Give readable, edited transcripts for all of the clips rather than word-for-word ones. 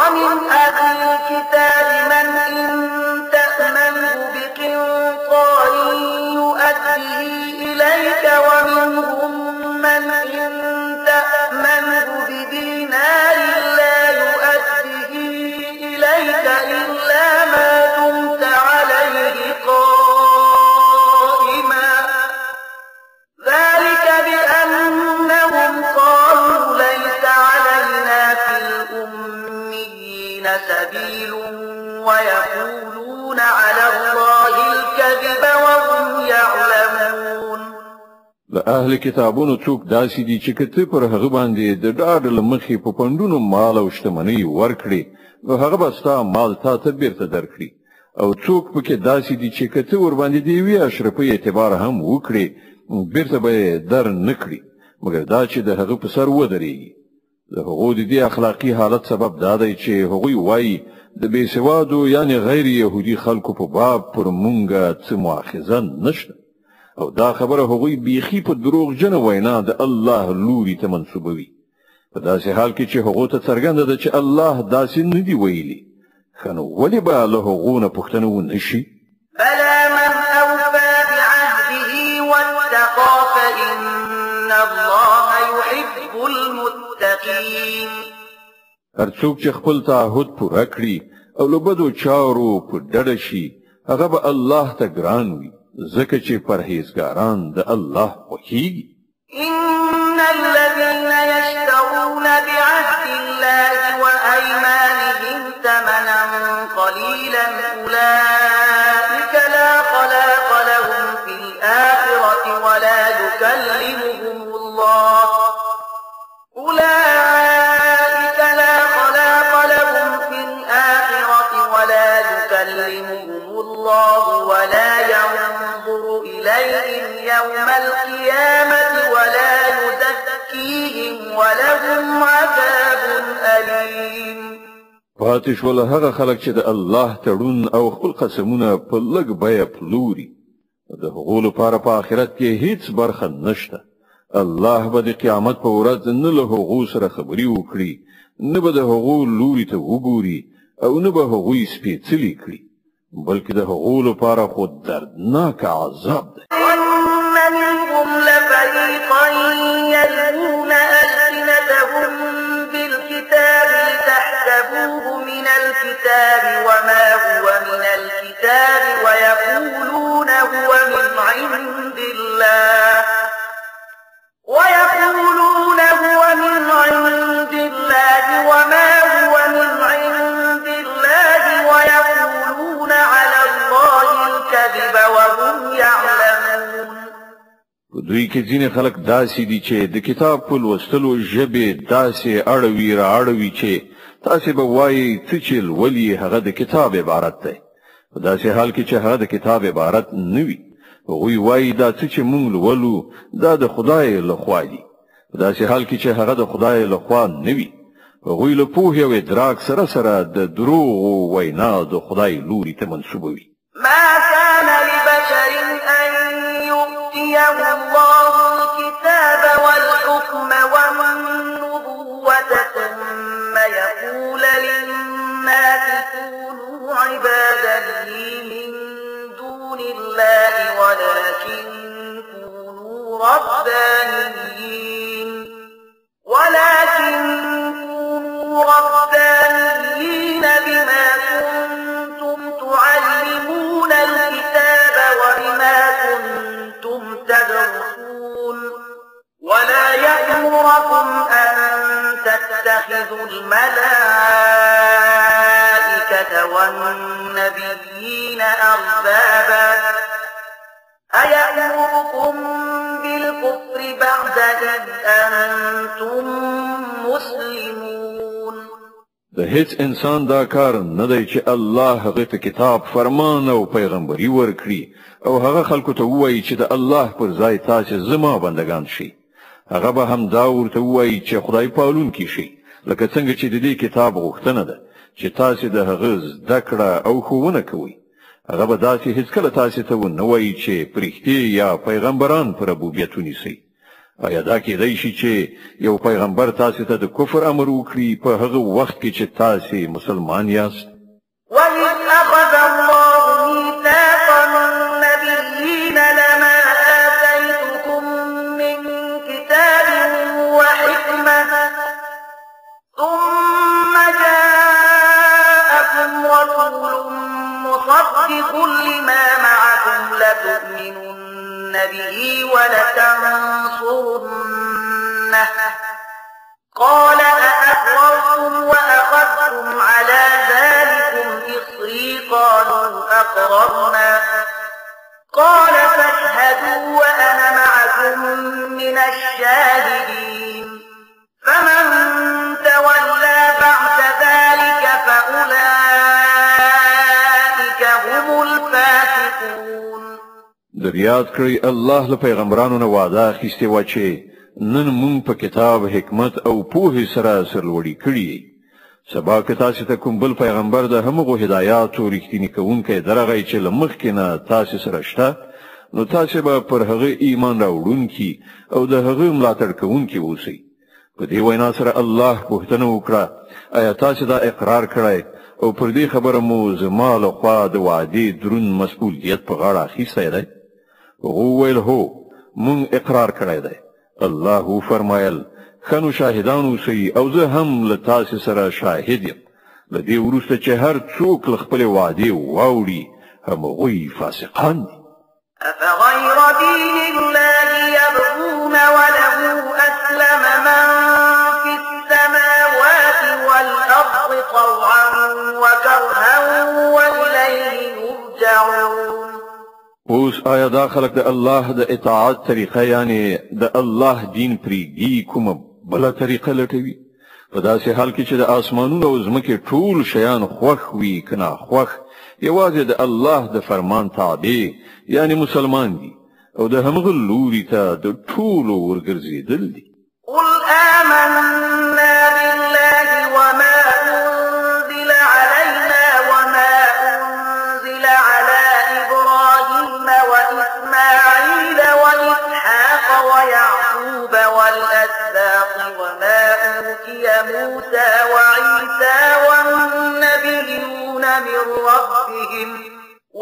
ومن أهل الكتاب من إن تأمنه بقنطار يؤديه إليك ومنهم من إن تأمنه بدينار لا يؤديه إليك إلا ما دمت عليه قائما ذلك بأنهم قالوا ليس علينا في الأميين سبيل ويقولون على الله الكذب وهم يعلمون. له اهل کتابونو څوک داسې دي چې کته پر هغه باندې د ډاډ لمخې په پندونو مال او شتمنۍ ورکړي نو هغه به ستا مال تا ته بیرته درکړي او څوک پکې داسې دي چې کته ور باندې دی وی اشرفي اعتبار هم وکړي بیرته به در نکړي مګر دا چې د هغه په سر ودرېږي. د هغو د دې اخلاقی حالت سبب دا دی چې هغوی وایي د بېسوادو یعنی غیر يهودي خلکو په باب پر مونږه څه مؤاخذه نشته او دا خبره هغوی بیخي په دروغجنه وینا د الله لوري ته منسوبوي په داسې حال کې چې هغو ته څرګنده ده چې الله داسې نه دی ویلي. خنو ولې به له هغو نه پوښتنه ونشي؟ بلى من أوفى بعهده واتقى فإن الله يحب المتقين. هر څوک چې خپل تعهد پوره کړي او له بدو چارو په ډډه شي هغه به الله ته ګران وي ځکه چې پرهیزګاران د الله خوښیږي. إن الذين يشترون بعهد الله وأيمانهم ثمنا قليلا أولئك لا خلاق لهم في الآخرة ولا يكلمهم الله ولا ينظر إليهم يوم القيامة ولا يزكيهم ولهم عذاب أليم. پاتې شول هغه خلک چې د الله تړون او خپل قسمونه په لږ بیه پلوري د هغو لپاره په آخرت کې هیڅ برخه نشته. الله به د قیامت په ورځ نه له هغو سره خبرې وکړي نه به د هغو لوري ته وګوري او نه به هغوی سپېڅلي کړي بلکې د هغو لپاره خو دردناک عذاب دی. وَإِنَّ مِنْهُمْ لَفَرِيقًا يَلْوُونَ أَلْسِنَتَهُم بِالْكِتَابِ لِتَحْسَبُوهُ مِنَ الْكِتَابِ وَمَا هُوَ مِنَ الْكِتَابِ وَيَقُولُونَ هُوَ من عند الله وما هو من عند الله ويقولون على الله الكذب وهم يعلمون. دوی کې ځینې خلک داسې دي چې د کتاب په لوستلو ژبې داسې اړوي چې تاسې به وایي څه چې لولي هغه د کتاب عبارت دی په داسې حال کې چې هغه د کتاب عبارت نه وي. هغوی وایي دا څه چې موږ لولو دا د خدای لخوا دي په داسې حال کې چې هغه د خدای لخوا نه وي. هغوی له پوهې او ادراک سره سره د دروغ وینا د خدای لوري ته منسوبوي. ما كان لبشر أن يؤتيه الله الكتاب والحكم والنبوة ثم يقول للناس كونوا عبادا لي من دون الله ولكن كونوا ربانيين بما كنتم تعلمون الكتاب وبما كنتم تدرسون ولا يأمركم أن تتخذوا الملائكة والنبيين أربابا أيأمركم بالكفر بعد إذ أنتم مسلمون. د هیڅ انسان دا کار نه دی چې الله هغه ته کتاب فرمان او پیغمبري ورکړي او هغه خلکو ته وایي چې د الله پر ځای تاسو زما بندگان شي. هغه به هم دا ورته وایي چې خدای پالونکی شي لکه څنګه چې د دې کتاب غوښتنه ده چې تاسو د هغه زده کړه او ښوونه کوئ. هغه به داسې هیڅ کله تاسو ته ونه وایي چې پرښتې یا پیغمبران پر ربوبیت ونیسي. آیا دا کېدای شي چې یو پیغمبر تاسو ته د کفر امر وکړي په هغه وخت کې چې تاسو مسلمان یاست؟ وَإِذْ أَخَذَ اللَّهُ مِيثَاقَ النَّبِيِّينَ لَمَا آتَيْتُكُم مِّن كِتَابٍ وَحِكْمَةٍ ثُمَّ جَاءَكُمْ رَسُولٌ مُّصَدِّقٌ لِّمَا مَعَكُمْ لَتُؤْمِنُنَّ بِهِ وَلَتَنصُرُنَّهُ قَالَ أَأَقْرَرْتُمْ وَأَخَذْتُمْ عَلَىٰ ذَٰلِكُمْ إِصْرِي قَالُوا أَقْرَرْنَا قَالَ فَاشْهَدُوا وَأَنَا مَعَكُم مِّنَ الشَّاهِدِينَ فَمَن تَوَلَّىٰ بَعْدَ ذَٰلِكَ فَأُولَٰئِكَ هُمُ الْفَاسِقُونَ. دریاد کړی الله له پیغمبرانو نه وعده اخیستې وه چې نن مونږ په کتاب حکمت او پوهې سره سرلوړي کړي. سبا که تاسو ته کوم بل پیغمبر د همغو هدایاتو رښتینی کوونکی درغی چې له مخکې نه تاسو سره شته، نو تاسو به پر هغه ایمان راوړونکي او د هغه ملاتړ کوونکي اوسئ. په دې وینا سره الله پوښتنه وکړه، آیا تاسو دا اقرار کړی او پر دې خبره مو زما له خوا د وعدې دروند مسؤلیت په غاړه اخیستی دی؟ هغو وویل هو، مونږ اقرار کړی دی. الله فرمایل خنو شاهدان اوسئ او زه هم له تاسو سره شاهد یم. له دې وروسته چې هر څوک له خپلې وعدې واوړي همغوی فاسقان دي. أفغير دين الله يبغون وله أسلم من في السماوات والأرض طوعا وكرها وإليه يرجعون. اوس آیا دا خلق د الله د اطاعت طریقه یعنی د الله دین پریږدي کومه بله طریقه لټوي؟ په داسې حال کې چې د آسمانونو او ځمکې ټول شیان خوښ وي که ناخوښ یوازې د الله د فرمان تابع یعنی مسلمان دي او د همغه لوري ته د ټولو ورګرځېدل دي. قل آمنا بالله وما أنزل علينا وما أنزل على إبراهيم وإسماعيل وإسحاق ويعقوب والأسباط وما أوتي موسى وعيسى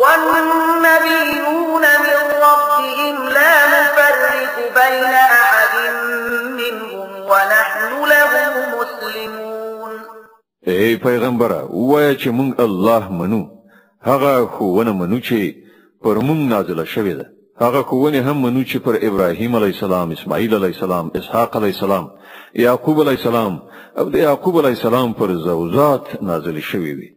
والنبيون من ربهم لا نفرق بين أحد منهم ونحن له مسلمون. ای پیغمبره ووایه چې مونږ الله منو، هغه ښوونه منو چې پر مونږ نازله شوې ده، هغه ښوونې هم منو چې پر ابراهیم علیه السلام، اسماعیل علیه السلام، اسحاق علیه السلام، یعقوب علیه السلام او د یعقوب علیه السلام پر زوجات نازلې شوې وي.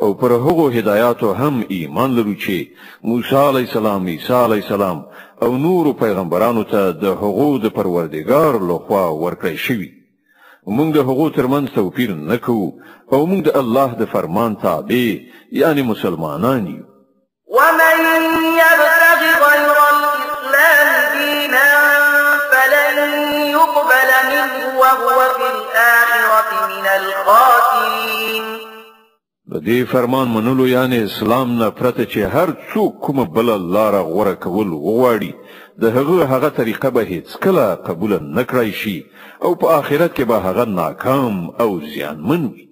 او پر هغو هدایاتو هم ایمان لرو چې موسی علیه السلام، عیسی علیه السلام او نورو پیغمبرانو ته د هغو د پروردګار لخوا ورکړی شوي. موږ د هغو ترمنځ توپیر نه کوو او موږ د الله د فرمان تابع یعنی مسلمانان یو. ومن يبتغ غير الإسلام دينا فلن يقبل منه وهو في الآخرة من الخاسرين. د دې فرمان منلو یعنی اسلام نه پرته چې هر څوک کومه بله لاره غوره کول وغواړي د هغه طریقه به هیڅکله قبول نه کړای شي او په آخرت کې به هغه ناکام او زیانمن وي.